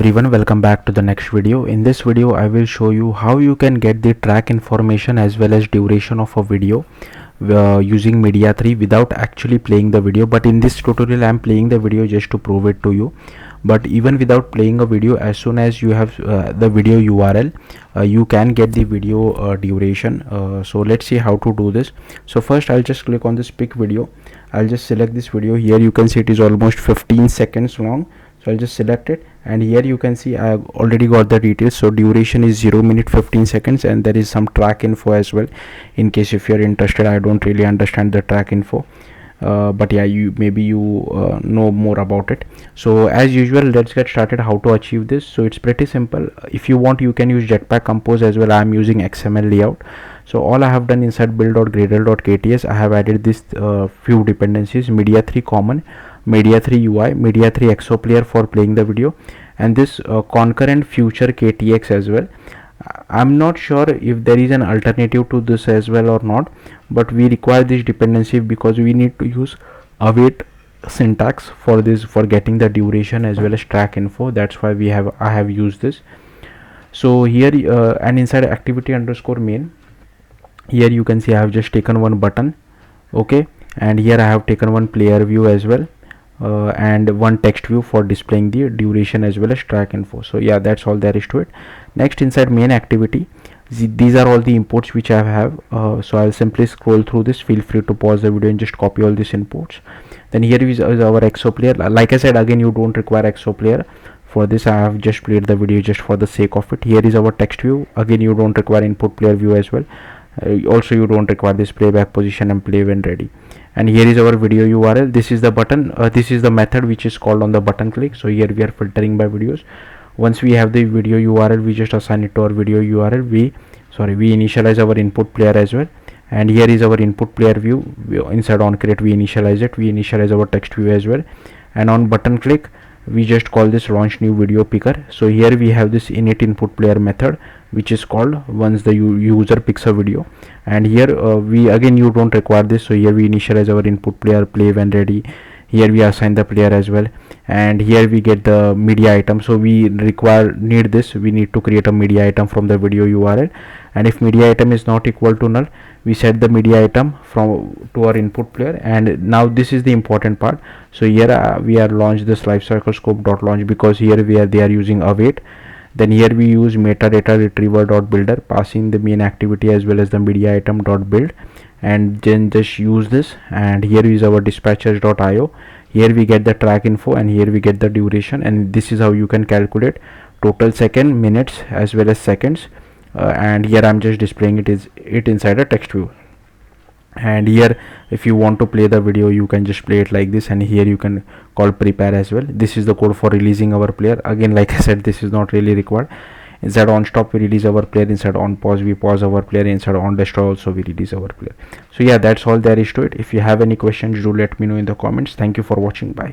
Everyone, welcome back to the next video. In this video I will show you how you can get the track information as well as duration of a video using Media 3 without actually playing the video. But in this tutorial I am playing the video just to prove it to you. But even without playing a video, as soon as you have the video URL, you can get the video duration. So let's see how to do this. So first I'll just click on this pick video. I'll just select this video. Here you can see it is almost 15 seconds long. So I'll just select it, and here you can see I have already got the details. So duration is 0 minute 15 seconds, and there is some track info as well, in case if you're interested. I don't really understand the track info, but yeah, you know more about it. So as usual, let's get started how to achieve this. So it's pretty simple. If you want, you can use Jetpack Compose as well. I am using XML layout. So all I have done inside build.gradle.kts, I have added this few dependencies: Media 3 common, Media 3 UI, Media 3 XO player for playing the video, and this concurrent future KTX as well. I'm not sure if there is an alternative to this as well or not, but we require this dependency because we need to use await syntax for this, for getting the duration as well as track info. That's why I have used this. So here and inside activity underscore main, here you can see I have just taken one button, okay, and here I have taken one player view as well, and one text view for displaying the duration as well as track info. So yeah, that's all there is to it. Next, inside main activity, these are all the imports which I have. So I'll simply scroll through this. Feel free to pause the video and just copy all these imports. Then here is our XO player. Like I said, again, you don't require XO player. For this I have just played the video just for the sake of it. Here is our text view. Again, you don't require input player view as well. Also you don't require this playback position and play when ready. And here is our video URL. This is the button, this is the method which is called on the button click. So here we are filtering by videos. Once we have the video URL, we just assign it to our video URL. We initialize our input player as well, and here is our input player view. Inside on create, we initialize it. We initialize our text view as well, and on button click we just call this launch new video picker. So here we have this init input player method which is called once the user picks a video, and here you don't require this. So here we initialize our input player, play when ready. Here we assign the player as well, and here we get the media item. So we need this. We need to create a media item from the video URL, and if media item is not equal to null, we set the media item to our input player. And now this is the important part. So here we are launch this lifecycle scope dot launch, because here they are using await. Then here we use metadata retriever dot builder, passing the main activity as well as the media item dot build, and then just use this. And here is our dispatchers.io. Here we get the track info, and here we get the duration, and this is how you can calculate total second, minutes as well as seconds. And here I'm just displaying it inside a text view. And here if you want to play the video, you can just play it like this, and here you can call prepare as well. This is the code for releasing our player. Again, like I said, this is not really required. Inside on stop we release our player, inside on pause we pause our player, inside on destroy also we release our player. So yeah, that's all there is to it. If you have any questions, do let me know in the comments. Thank you for watching. Bye.